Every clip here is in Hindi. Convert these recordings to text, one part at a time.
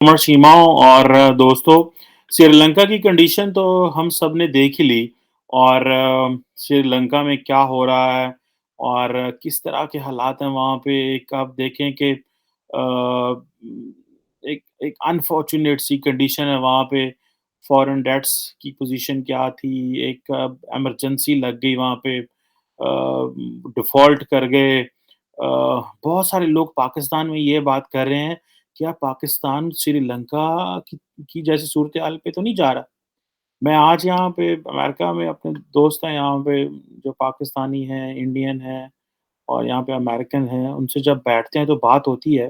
उमर सीमाओं और दोस्तों, श्रीलंका की कंडीशन तो हम सब ने देख ही ली और श्रीलंका में क्या हो रहा है और किस तरह के हालात हैं वहाँ पे। एक आप देखें कि एक एक अनफॉर्च्यूनेट सी कंडीशन है वहाँ पे। फॉरेन डेट्स की पोज़ीशन क्या थी, एक इमरजेंसी लग गई वहाँ पे, डिफ़ॉल्ट कर गए। बहुत सारे लोग पाकिस्तान में ये बात कर रहे हैं, क्या पाकिस्तान श्रीलंका की जैसी सूरत-ए-हाल पे तो नहीं जा रहा? मैं आज यहाँ पे अमेरिका में अपने दोस्त हैं यहाँ पे जो पाकिस्तानी हैं, इंडियन हैं और यहाँ पे अमेरिकन हैं, उनसे जब बैठते हैं तो बात होती है,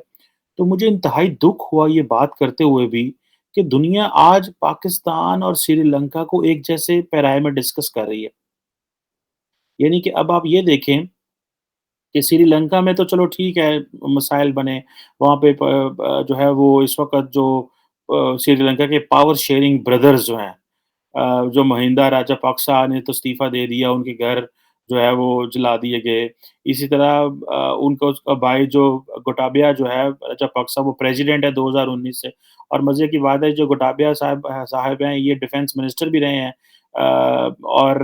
तो मुझे इंतहाई दुःख हुआ ये बात करते हुए भी कि दुनिया आज पाकिस्तान और श्रीलंका को एक जैसे पैराए में डिस्कस कर रही है। यानी कि अब आप ये देखें कि श्रीलंका में तो चलो ठीक है, मिसाइल बने, वहाँ पे जो है वो इस वक़्त जो श्रीलंका के पावर शेयरिंग ब्रदर्स जो हैं, जो महिंदा राजापक्सा ने तो इस्तीफ़ा दे दिया, उनके घर जो है वो जला दिए गए। इसी तरह उनका उसका भाई जो गोटाबया जो है राजापक्सा, वो प्रेज़िडेंट है 2019 से। और मज़े की बात है, जो गोटाबया साहब हैं, ये डिफेंस मिनिस्टर भी रहे हैं। और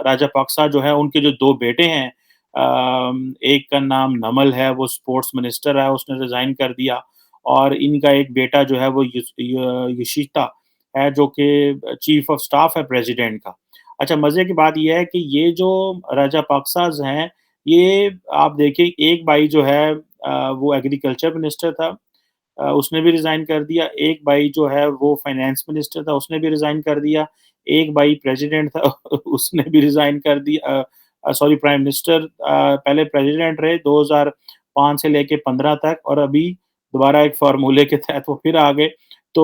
राजापक्सा जो है, उनके जो 2 बेटे हैं, एक का नाम नमल है, वो स्पोर्ट्स मिनिस्टर है, उसने रिज़ाइन कर दिया। और इनका एक बेटा जो है वो योशिता है, जो कि चीफ ऑफ स्टाफ है प्रेज़िडेंट का। अच्छा, मज़े की बात ये है कि ये जो राजापाक्साज़ हैं, ये आप देखिए, एक भाई जो है वो एग्रीकल्चर मिनिस्टर था, उसने भी रिज़ाइन कर दिया। एक भाई जो है वो फाइनेंस मिनिस्टर था, उसने भी रिज़ाइन कर दिया। एक भाई प्रेज़िडेंट था उसने भी रिज़ाइन कर दिया। सॉरी, प्राइम मिनिस्टर, पहले प्रेज़िडेंट रहे 2005 से लेके 15 तक, और अभी दोबारा एक फ़ॉर्मूले के तहत वो फिर आ गए। तो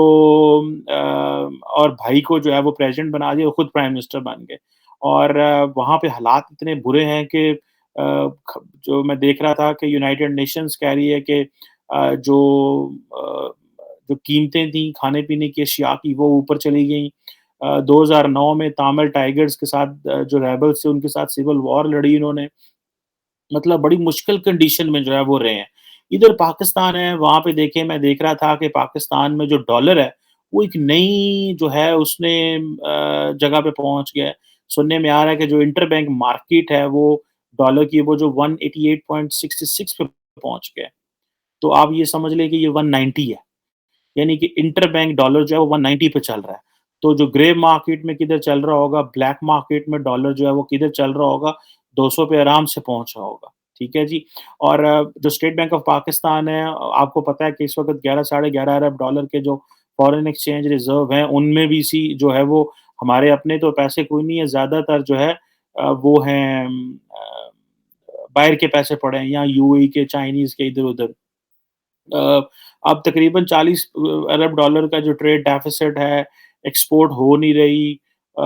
और भाई को जो है वो प्रेज़िडेंट बना दिया, वो खुद प्राइम मिनिस्टर बन गए। और वहाँ पे हालात इतने बुरे हैं कि ख जो मैं देख रहा था कि यूनाइटेड नेशंस कह रही है कि जो कीमतें थी खाने-पीने की अशिया की, वो ऊपर चली गईं। 2009 में तमिल टाइगर्स के साथ, जो रेबल्स थे उनके साथ सिविल वॉर लड़ी इन्होंने। मतलब बड़ी मुश्किल कंडीशन में जो है वो रहे हैं। इधर पाकिस्तान है, वहाँ पे देखिए, मैं देख रहा था कि पाकिस्तान में जो डॉलर है, वो एक नई जो है उसने जगह पे पहुँच गया है। सुनने में आ रहा है कि जो इंटरबैंक मार्केट है, वो डॉलर की वो जो 188.66 पे पहुँच गया है। तो आप ये समझ लें कि ये 190 है। यानी कि इंटरबैंक डॉलर जो है वो 190 पे चल रहा है। तो जो ग्रे मार्केट में किधर चल रहा होगा, ब्लैक मार्केट में डॉलर जो है वो किधर चल रहा होगा, 200 पे आराम से पहुँचा होगा। ठीक है जी? और जो स्टेट बैंक ऑफ पाकिस्तान है, आपको पता है कि इस वक़्त 11 साढ़े 11 अरब डॉलर के जो फॉरेन एक्सचेंज रिज़र्व हैं, उनमें भी सी जो है वो हमारे अपने तो पैसे कोई नहीं है, ज़्यादातर जो है वो हैं, बाहर के पैसे पड़े हैं, या यूएई के, चाइनीज़ के, इधर-उधर। अ, अब तकरीबन 40 अरब डॉलर का जो ट्रेड डेफ़िसिट है, एक्सपोर्ट हो नहीं रही। अ,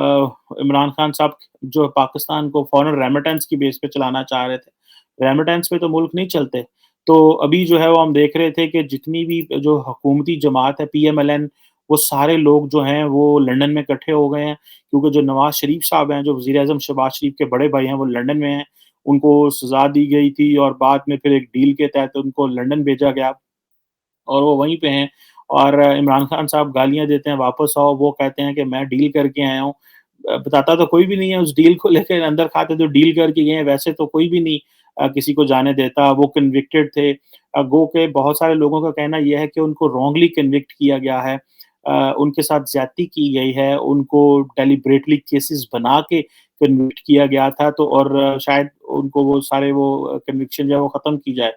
इमरान खान साहब जो पाकिस्तान को फ़ॉरेन रेमिटेंस की बेस पे चलाना चाह रहे थे। रेमिटेंस पे तो मुल्क नहीं चलते। तो अभी जो है वो हम देख रहे थे कि जितनी भी जो हुकूमती जमात है, पीएमएलएन, वो सारे लोग जो हैं वो लंदन में इकट्ठे हो गए हैं, क्योंकि जो नवाज़ शरीफ साहब हैं, जो वज़ीर-ए-आज़म शहबाज शरीफ के बड़े भाई हैं, वो लंदन में हैं। उनको सज़ा दी गई थी और बाद में फिर एक डील के तहत उनको लंदन भेजा गया। और वो वहीं पे हैं। और इमरान खान साहब गालियाँ देते हैं, वापस आओ, वो कहते हैं कि मैं डील करके आया हूँ। बताता तो कोई भी नहीं है उस डील को लेके, अंदर खाते तो डील करके गए हैं, वैसे तो कोई भी नहीं किसी को जाने देता, वो कन्विक्टेड थे। गो के बहुत सारे लोगों का कहना ये है कि उनको रॉन्गली कन्विक्ट किया गया है। उनके साथ ज़्यादती की गई है, उनको डेलिब्रेटली केसेस बना के कन्विक्ट किया गया था, तो और शायद उनको वो सारे वो कन्विक्शन जो है वो खत्म की जाए।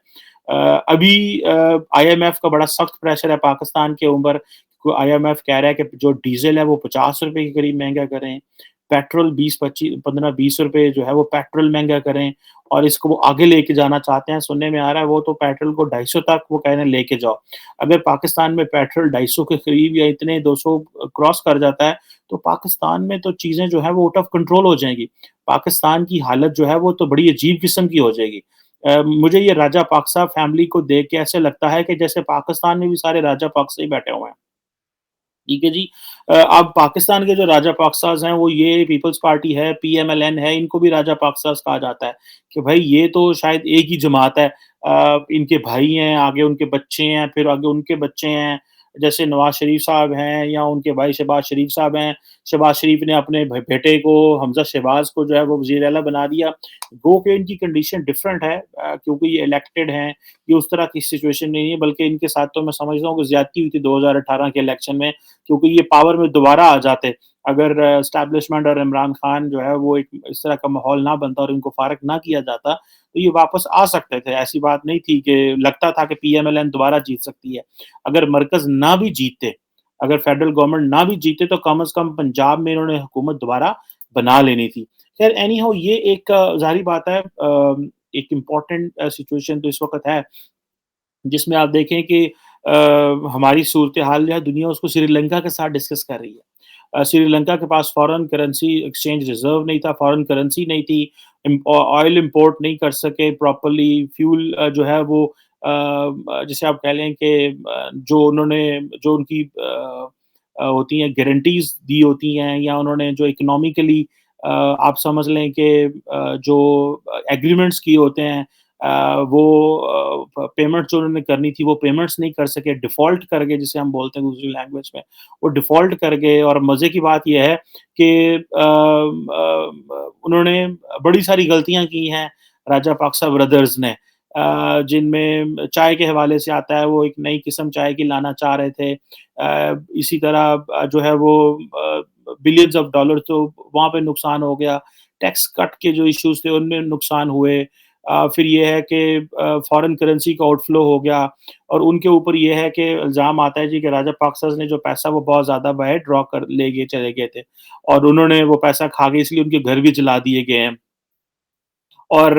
अभी आईएमएफ का बड़ा सख्त प्रेशर है पाकिस्तान के ऊपर। आईएमएफ कह रहा है कि जो डीज़ल है वो ₹50 के करीब महँगा करें, पेट्रोल 15-20 रुपए जो है वो पेट्रोल महँगा करें, और इसको वो आगे लेके जाना चाहते हैं। सुनने में आ रहा है वो तो पेट्रोल को 250 तक वो कह रहे हैं लेके जाओ। अगर पाकिस्तान में पेट्रोल 250 के करीब या इतने 200 क्रॉस कर जाता है, तो पाकिस्तान में तो चीज़ें जो हैं वो आउट ऑफ कंट्रोल हो जाएँगी। पाकिस्तान की हालत जो है वो तो बड़ी अजीब किस्म की हो जाएगी। मुझे ये राजापाक्सा फैमिली को देख के ऐसे लगता है कि जैसे पाकिस्तान में भी सारे राजापाक्सा ही बैठे हुए हैं। ठीक है जी। अब पाकिस्तान के जो राजापाक्साज़ हैं, वो ये पीपल्स पार्टी है, पीएमएलएन है, इनको भी राजापाक्साज़ कहा जाता है कि भाई ये तो शायद एक ही जमात है। इनके भाई हैं, आगे उनके बच्चे हैं, फिर आगे उनके बच्चे हैं। जैसे नवाज़ शरीफ साहब हैं या उनके भाई शहबाज़ शरीफ साहब हैं। शहबाज़ शरीफ ने अपने बेटे को हमज़ा शहबाज़ को जो है वो वज़ीर आला बना दिया। गो के इनकी कंडीशन डिफरेंट है क्योंकि ये इलेक्टेड हैं, ये उस तरह की सिचुएशन नहीं है बल्कि इनके साथ तो मैं समझता हूँ कि ज़्यादती हुई थी 2018 के इलेक्शन में क्योंकि ये पावर में दोबारा आ जाते। अगर एस्टेब्लिशमेंट और इमरान खान जो है वो एक इस तरह का माहौल ना बनता और इनको फ़ारिग ना किया जाता, तो ये वापस आ सकते थे। ऐसी बात नहीं थी कि लगता था कि पीएमएलएन दोबारा जीत सकती है। अगर मरकज़ ना भी जीतते, अगर फेडरल गवर्नमेंट ना भी जीते तो कम से कम पंजाब में इन्होंने हुकूमत दोबारा बना लेनी थी। ख़ैर एनी हाउ ये एक ज़ाहिर बात है एक इम्पोर्टेंट सिचुएशन तो इस वक़्त है जिसमें आप देखें कि हमारी सूरत-ए-हाल जो है दुनिया उसको श्रीलंका के साथ डिस्कस कर रही है। श्रीलंका के पास फ़ॉरेन करेंसी एक्सचेंज रिज़र्व नहीं था, फ़ॉरेन करेंसी नहीं थी, ऑयल इम्पोर्ट नहीं कर सके प्रॉपर्ली, फ्यूल जो है वो जिसे आप कह लें कि जो उन्होंने जो उनकी होती हैं गारंटीज़ दी होती हैं या उन्होंने जो इकोनॉमिकली आप समझ लें कि जो एग्रीमेंट्स किए होते हैं वो पेमेंट जो उन्होंने करनी थी वो पेमेंट्स नहीं कर सके, डिफ़ॉल्ट कर गए जिसे हम बोलते हैं दूसरी लैंग्वेज में, वो डिफ़ॉल्ट कर गए और मज़े की बात ये है कि उन्होंने बड़ी सारी गलतियाँ की हैं राजापाक्सा ब्रदर्स ने जिनमें चाय के हवाले से आता है, वो एक नई किस्म चाय की लाना चाह रहे थे। इसी तरह जो है वो बिलियंस ऑफ डॉलर तो वहाँ पे नुकसान हो गया। टैक्स कट के जो इश्यूज़ थे उनमें नुकसान हुए। फिर ये है कि फ़ॉरेन करेंसी का आउटफ्लो हो गया और उनके ऊपर ये है कि इल्ज़ाम आता है जी कि राजापाक्सा ने जो पैसा वो बहुत ज़्यादा बाहर ड्रॉ कर ले गए चले गए थे और उन्होंने वो पैसा खा गए इसलिए उनके घर भी जला दिए गए हैं। और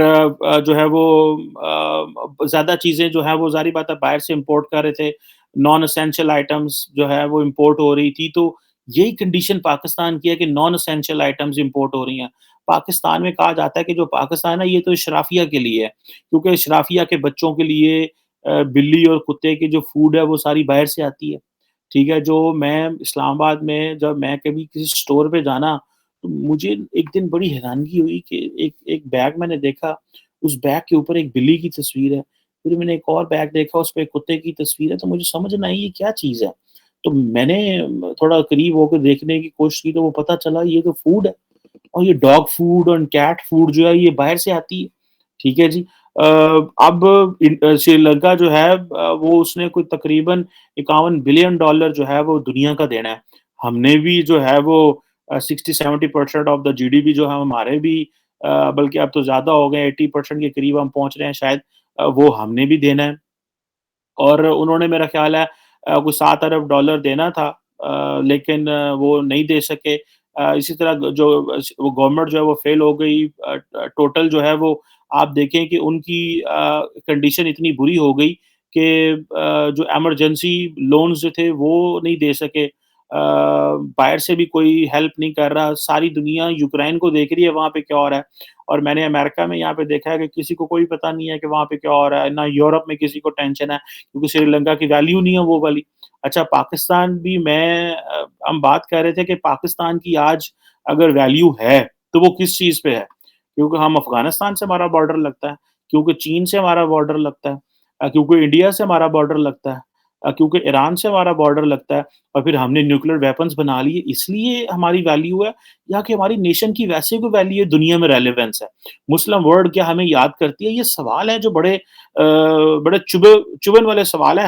जो है वो ज़्यादा चीज़ें जो हैं वो ज़ाहिर बात है बाहर से इम्पोर्ट कर रहे थे। नॉन एसेंशियल आइटम्स जो है वो इम्पोर्ट हो रही थी, तो यही कंडीशन पाकिस्तान की है कि नॉन एसेंशियल आइटम्स इम्पोर्ट हो रही हैं। पाकिस्तान में कहा जाता है कि जो पाकिस्तान है ये तो इशराफिया के लिए है, क्योंकि इशराफिया के बच्चों के लिए बिल्ली और कुत्ते की जो फूड है वो सारी बाहर से आती है। ठीक है? जो मैं इस्लामाबाद में जब मैं कभी किसी स्टोर पे जाना, तो मुझे एक दिन बड़ी हैरानगी हुई कि एक एक बैग मैंने देखा, उस बैग के ऊपर एक बिल्ली की तस्वीर है। फिर मैंने एक और बैग देखा, उसपे एक कुत्ते की तस्वीर है, तो मुझे समझ ना आई ये क्या चीज़ है? तो मैंने थोड़ा करीब होकर देखने की कोशिश की, तो वो पता चला ये तो फूड है और ये डॉग फूड और कैट फूड जो है, ये बाहर से आती है। ठीक है जी? अब श्रीलंका जो है वो उसने कोई तकरीबन 51 बिलियन डॉलर जो है वो दुनिया का देना है। हमने भी जो है वो 60-70% ऑफ द जीडीपी जो है हमारे भी बल्कि अब तो ज़्यादा हो गए 80% के करीब हम पहुँच रहे हैं शायद वो हमने भी देना है। और उन्होंने मेरा ख़्याल है कुछ 7 अरब डॉलर देना था लेकिन वो नहीं दे सके। इसी तरह जो वो गवर्नमेंट जो है वो फ़ेल हो गई टोटल जो है वो आप देखें कि उनकी कंडीशन इतनी बुरी हो गई कि जो इमरजेंसी लोन्स जो थे वो नहीं दे सके। बाहर से भी कोई हेल्प नहीं कर रहा, सारी दुनिया यूक्रेन को देख रही है वहाँ पे क्या हो रहा है। और मैंने अमेरिका में यहाँ पे देखा है कि किसी को कोई पता नहीं है कि वहाँ पे क्या हो रहा है, ना यूरोप में किसी को टेंशन है, क्योंकि श्रीलंका की वैल्यू नहीं है वो वाली। अच्छा पाकिस्तान भी हम बात कर रहे थे कि पाकिस्तान की आज अगर वैल्यू है, तो वो किस चीज़ पे है? क्योंकि हम अफ़गानिस्तान से हमारा बॉर्डर लगता है, क्योंकि चीन से हमारा बॉर्डर लगता है क्योंकि इंडिया से हमारा बॉर्डर लगता है क्योंकि ईरान से हमारा बॉर्डर लगता है और फिर हमने न्यूक्लियर वेपन्स बना लिए इसलिए हमारी वैल्यू है या कि हमारी नेशन की वैसे कोई वैल्यू है, दुनिया में रेलेवेंस है। मुस्लिम वर्ल्ड क्या हमें याद करती है? ये सवाल है जो बड़े चुभन वाले सवाल हैं।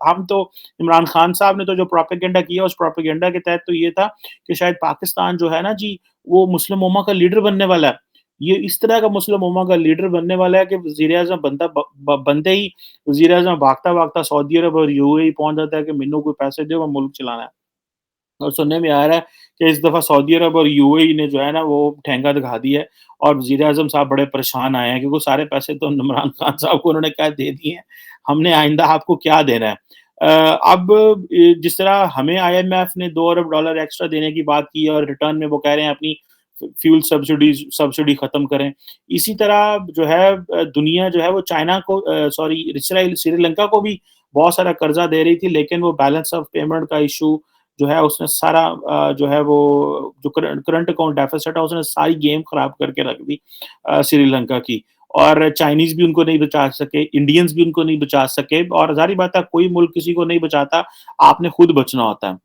हम तो इमरान खान साहब ने तो जो प्रोपेगेंडा किया, उस प्रोपेगेंडा के तहत तो ये था कि शायद पाकिस्तान जो है ना जी, वो मुस्लिम उम्मा का लीडर बनने वाला है। ये इस तरह का मुस्लिम उम्मा का लीडर बनने वाला है कि वज़ीर-ए-आज़म बनता ब ब बनते ही वज़ीर-ए-आज़म भागता-भागता सऊदी अरब और यूएई पहुँच जाता है कि मैनू कोई पैसे दो, मैं मुल्क चलाना है। और सुनने में आ रहा है कि इस दफ़ा सऊदी अरब और यूएई ने जो है ना वो ठेंगा दिखा दिया है और वज़ीर-ए-आज़म साहब बड़े परेशान आए हैं क्योंकि सारे पैसे तो इमरान खान साहब को उन्होंने क्या दे दिए हैं, हमने आइंदा आपको क्या देना है। अब जिस तरह हमें आईएमएफ ने 2 अरब डॉलर एक्स्ट्रा देने की बात की है और रिटर्न में वो कह रहे हैं अपनी फ्यूल सब्सिडी खत्म करें। इसी तरह जो है दुनिया जो है वो चाइना को सॉरी इसराइल श्रीलंका को भी बहुत सारा कर्ज़ा दे रही थी लेकिन वो बैलेंस ऑफ पेमेंट का इश्यू जो है उसने सारा जो है वो जो करंट अकाउंट डेफ़िसिट है उसने सारी गेम ख़राब करके रख दी श्रीलंका की। और चाइनीज़ भी उनको नहीं बचा सके, इंडियंस भी उनको नहीं बचा सके और ज़ाहिर-सी बात है कोई मुल्क किसी को नहीं बचाता, आपने खुद बचना होता है।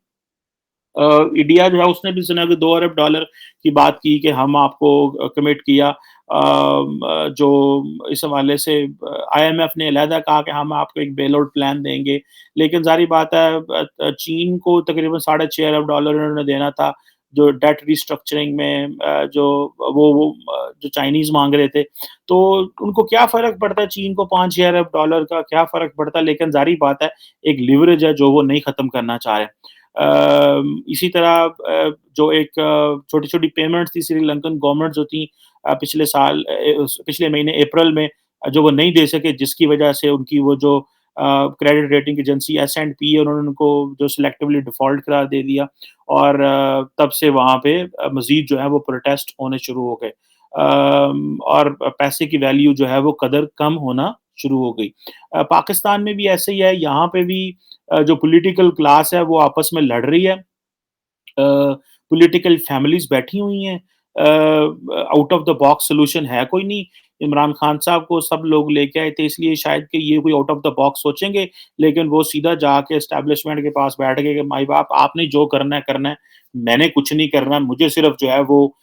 इंडिया जो है उसने भी सुना कि $2 अरब डॉलर की बात की कि हम आपको कमिट किया। जो इस हवाले से आईएमएफ ने अलहदा कहा कि हम आपको एक बेल आउट प्लान देंगे। लेकिन ज़ाहिर बात है चीन को तकरीबन $6.5 अरब डॉलर उन्होंने देना था, जो डेट रिस्ट्रक्चरिंग में जो जो चाइनीज़ माँग रहे थे। तो उनको क्या फ़र्क पड़ता है चीन को 5-6 अरब डॉलर का क्या फ़र्क पड़ता है? लेकिन ज़ाहिर बात है, एक लिवरेज है जो वो नहीं ख़त्म करना चाह रहे। इसी तरह जो एक छोटी-छोटी पेमेंट्स थी श्रीलंकन गवर्नमेंट जो थी पिछले साल पिछले महीने अप्रैल में जो वो नहीं दे सके जिसकी वजह से उनकी वो जो क्रेडिट रेटिंग एजेंसी एस-एंड-पी है उन्होंने उनको जो सिलेक्टिवली डिफ़ॉल्ट करार दे दिया और तब से वहाँ पे मज़ीद जो है वो प्रोटेस्ट होने शुरू हो गए। और पैसे की वैल्यू जो है वो कदर कम होना शुरू हो गई। पाकिस्तान में भी ऐसे ही है, यहाँ पे भी जो पॉलिटिकल क्लास है वो आपस में लड़ रही है। पॉलिटिकल फैमिलीज़ बैठी हुई हैं। Out of the box solution है कोई नहीं। इमरान खान साहब को सब लोग लेके आए थे इसलिए शायद कि ये कोई आउट ऑफ द बॉक्स सोचेंगे, लेकिन वो सीधा जाके एस्टेब्लिशमेंट के पास बैठ गए कि माई-बाप आपने जो करना है, मैंने कुछ नहीं करना, मुझे सिर्फ जो है वो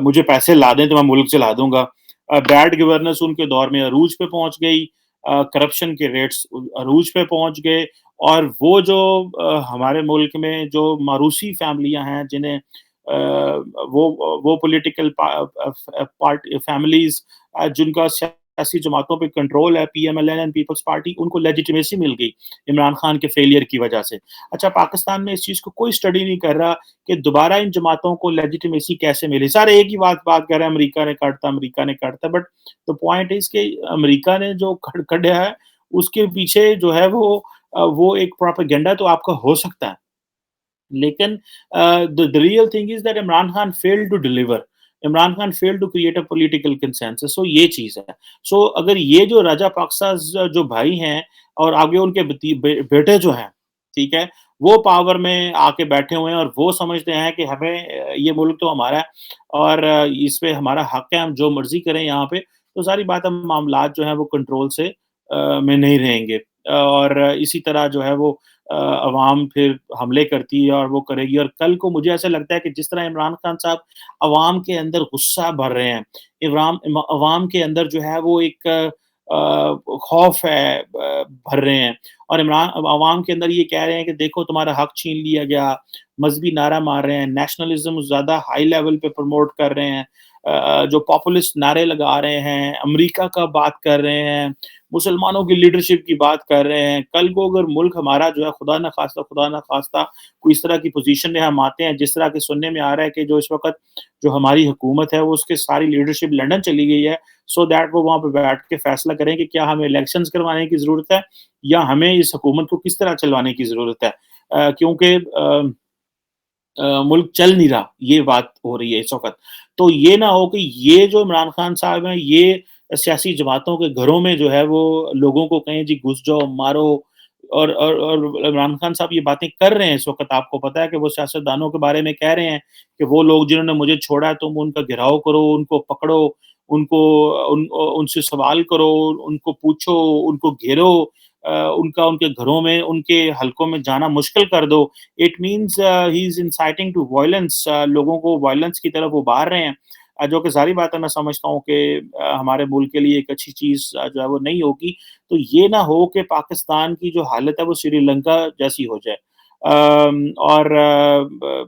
मुझे पैसे ला दें तो मैं मुल्क चला दूँगा। बैड गवर्नेंस उनके दौर में अरूज पे पहुँच गई। करप्शन के रेट्स अरूज पे पहुँच गए और वो जो हमारे मुल्क में जो मारूसी फैमिलियाँ हैं जिन्हें वो पॉलिटिकल पार्टी फैमिलीज़ जिनका सियासी जमातों पे कंट्रोल है पीएमएलएन एंड पीपल्स पार्टी उनको लेजिटिमेसी मिल गई इमरान खान के फेलियर की वजह से। अच्छा पाकिस्तान में इस चीज़ को कोई स्टडी नहीं कर रहा कि दोबारा इन जमातों को लेजिटिमेसी कैसे मिली। सारे एक ही बात कर रहे हैं अमेरिका ने काटा बट द पॉइंट इज़ कि अमेरिका ने जो कढ़ा है उसके पीछे जो है वो एक प्रोपेगेंडा तो आपका हो सकता है। लेकिन the real thing is that Imran Khan failed to deliver. Imran Khan failed to create a political consensus so ये चीज़ है। सो अगर ये जो राजापाक्सा जो भाई हैं और आगे उनके बेटे जो हैं, ठीक है? वो पावर में आके बैठे हुए हैं और वो समझते हैं कि हमें ये मुल्क तो हमारा है और इस पे हमारा हक है, हम जो मर्ज़ी करें यहाँ पे, तो ज़ाहिर बात है मामलात जो हैं वो कंट्रोल से में नहीं रहेंगे। और इसी तरह जो है वो अवाम फिर हमले करती है और वो करेगी और कल को मुझे ऐसा लगता है कि जिस तरह इमरान खान साहब अवाम के अंदर गुस्सा भर रहे हैं, अवाम के अंदर जो है वो एक खौफ है भर रहे हैं और इमरान अवाम के अंदर ये कह रहे हैं कि देखो तुम्हारा हक छीन लिया गया, मज़हबी नारा मार रहे हैं, नेशनलिज़्म ज़्यादा हाई लेवल पे प्रमोट कर रहे हैं। जो पॉपुलिस्ट नारे लगा रहे हैं, अमेरिका का बात कर रहे हैं, मुसलमानों की लीडरशिप की बात कर रहे हैं। कल को अगर मुल्क हमारा जो है खुदा ना ख़ास्ता कोई इस तरह की पोज़ीशन में हम आते हैं, जिस तरह के सुनने में आ रहा है कि जो इस वक़्त जो हमारी हुकूमत है, वो उसकी सारी लीडरशिप लंदन चली गई है, सो दैट वो वहाँ पे बैठ के फ़ैसला करें कि क्या हमें इलेक्शंस करवाने की ज़रूरत है या हमें इस हुकूमत को किस तरह चलवाने की ज़रूरत है। क्योंकि मुल्क चल नहीं रहा, ये बात हो रही है इस वक़्त। तो ये ना हो कि ये जो इमरान खान साहब हैं, ये सियासी जमातों के घरों में जो है वो लोगों को कहें जी घुस जाओ, मारो और इमरान खान साहब ये बातें कर रहे हैं इस वक़्त आपको पता है कि वो सियासतदानों के बारे में कह रहे हैं कि वो लोग जिन्होंने मुझे छोड़ा है तुम उनका घेराव करो, उनको पकड़ो, उनको उनसे सवाल करो, उनको पूछो, उनको घेरो उनका उनके घरों में, उनके हलकों में जाना मुश्किल कर दो। It means he is inciting to violence लोगों को वायलेंस की तरफ उभार रहे हैं। जो कि ज़ाहिर बात है मैं समझता हूँ कि हमारे मुल्क के लिए एक अच्छी चीज़ जो है वो नहीं होगी। तो ये ना हो कि पाकिस्तान की जो हालत है वो श्रीलंका जैसी हो जाए। और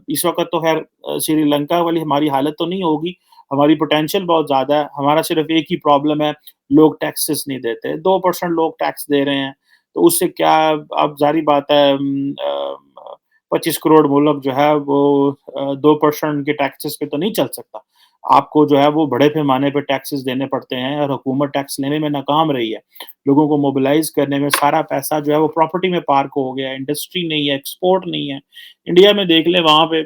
इस वक़्त तो ख़ैर श्रीलंका वाली हमारी हालत तो नहीं होगी, हमारी पोटेंशियल बहुत ज़्यादा है। हमारा सिर्फ़ एक ही प्रॉब्लम है, लोग टैक्सेस नहीं देते। 2% लोग टैक्स दे रहे हैं, तो उससे क्या अब ज़ाहिर बात है 25 करोड़ मुल्क जो है वो 2% के टैक्सेस पे तो नहीं चल सकता। आपको जो है वो बड़े पैमाने पे टैक्सेस देने पड़ते हैं और हुकूमत टैक्स लेने में नाकाम रही है। लोगों को मोबिलाइज़ करने में सारा पैसा जो है वो प्रॉपर्टी में पार्क हो गया है, इंडस्ट्री नहीं है, एक्सपोर्ट नहीं है। इंडिया में देख लें वहाँ पे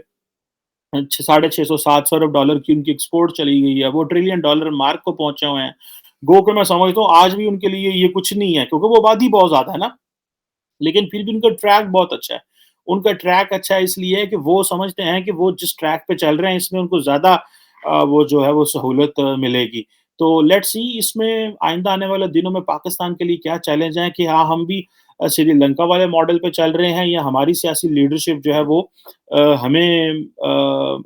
साढ़े 600 700 अरब डॉलर की उनकी एक्सपोर्ट चली गई है, वो ट्रिलियन डॉलर मार्क को पहुँचे हुए हैं। गो के मैं समझता हूँ आज भी उनके लिए ये कुछ नहीं है क्योंकि वो आबादी बहुत ज़्यादा है ना। लेकिन फिर भी उनका ट्रैक बहुत अच्छा है। उनका ट्रैक अच्छा है इसलिए कि वो समझते हैं कि वो जिस ट्रैक पे चल रहे हैं इसमें उनको ज़्यादा वो जो है वो सहूलत मिलेगी। तो लेट्स सी इसमें आइंदा आने वाले दिनों में पाकिस्तान के लिए क्या चैलेंज हैं कि हाँ, हम भी श्रीलंका वाले मॉडल पे चल रहे हैं या हमारी सियासी लीडरशिप जो है वो हमें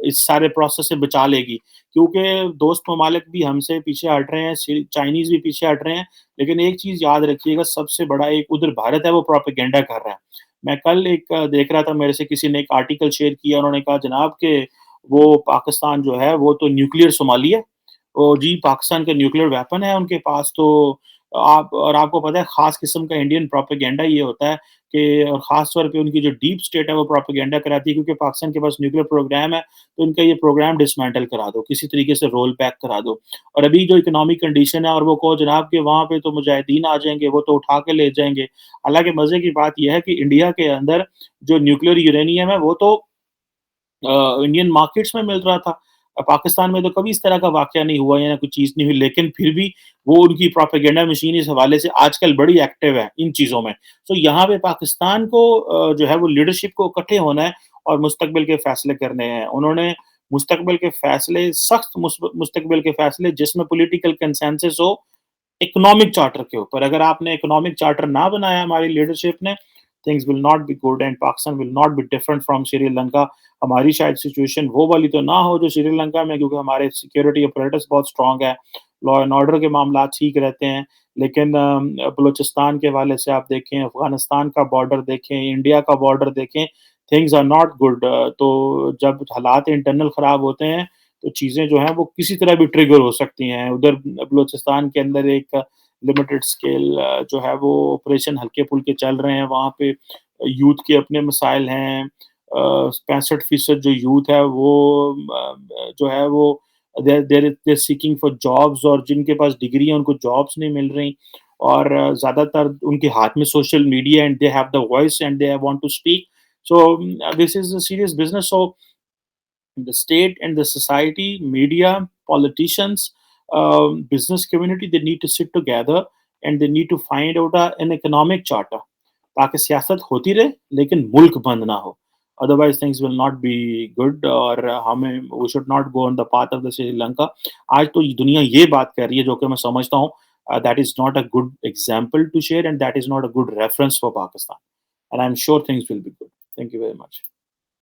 इस सारे प्रोसेस से बचा लेगी। क्योंकि दोस्त ममालिक भी हमसे पीछे हट रहे हैं, चाइनीज़ भी पीछे हट रहे हैं, लेकिन एक चीज़ याद रखिएगा सबसे बड़ा एक उधर भारत है वो प्रोपेगेंडा कर रहा है। मैं कल एक देख रहा था मेरे से किसी ने एक आर्टिकल शेयर किया उन्होंने कहा जनाब कि वो पाकिस्तान जो है वो तो न्यूक्लियर सोमाली है। जी पाकिस्तान के न्यूक्लियर वेपन है उनके पास तो आप और आपको पता है ख़ास किस्म का इंडियन प्रोपेगेंडा ये होता है कि और ख़ास तौर पे उनकी जो डीप स्टेट है वो प्रोपेगेंडा कराती है क्योंकि पाकिस्तान के पास न्यूक्लियर प्रोग्राम है, तो उनका ये प्रोग्राम डिसमेंटल करा दो, किसी तरीके से रोल बैक करा दो। और अभी जो इकोनॉमिक कंडीशन है और वो कहो जनाब कि वहाँ पे तो मुजाहिदीन आ जाएँगे, वो तो उठा के ले जाएँगे। हालाँकि मज़े की बात ये है कि इंडिया के अंदर जो न्यूक्लियर यूरेनियम है वो तो इंडियन मार्केट्स में मिल रहा था। पाकिस्तान में तो कभी इस तरह का वाक़या नहीं हुआ या कोई चीज़ नहीं हुई, लेकिन फिर भी वो उनकी प्रोपेगेंडा मशीन इस हवाले से आजकल बड़ी एक्टिव है इन चीज़ों में। तो यहाँ पे पाकिस्तान को जो है वो लीडरशिप को इकट्ठे होना है और मुस्तकबिल के फैसले करने हैं। उन्होंने मुस्तकबिल के फैसले सख्त मुस्तकबिल के फैसले जिसमें पॉलिटिकल कंसेंसस हो इकोनॉमिक चार्टर के ऊपर। अगर आपने इकोनॉमिक चार्टर ना बनाया हमारी लीडरशिप ने, things will not be good and Pakistan will not be different from Sri Lanka. हमारी शायद सिचुएशन वो वाली तो ना हो जो श्रीलंका में क्योंकि हमारे सिक्योरिटी अपरेटस बहुत स्ट्रॉन्ग है, लॉ एंड ऑर्डर के मामला ठीक रहते हैं। लेकिन बलूचिस्तान के हवाले से आप देखें, अफ़गानिस्तान का बॉर्डर देखें, इंडिया का बॉर्डर देखें, थिंग्स आर नॉट गुड। तो जब हालात इंटरनल ख़राब होते हैं तो चीज़ें जो हैं वो किसी तरह भी ट्रिगर हो सकती हैं। उधर बलूचिस्तान के अंदर एक लिमिटेड स्केल जो है वो ऑपरेशन हल्के-फुल्के चल रहे हैं, वहाँ पे यूथ के अपने मसाइल हैं। 65% जो यूथ है वो जो है वो they are seeking for jobs और जिनके पास डिग्री है उनको जॉब्स नहीं मिल रही और ज़्यादातर उनके हाथ में social media and they have the voice and they want to speak. So this is a serious business. So the state and the society, media, politicians, business community, they need to sit together and they need to find out an economic charter ताकि सियासत होती रहे लेकिन मुल्क बंद ना हो otherwise things will not be good और हमें we should not go on the path of the Sri Lanka. आज तो दुनिया ये बात कर रही है जो कि मैं समझता हूँ that is not a good example to share and that is not a good reference for Pakistan and I'm sure things will be good. Thank you very much.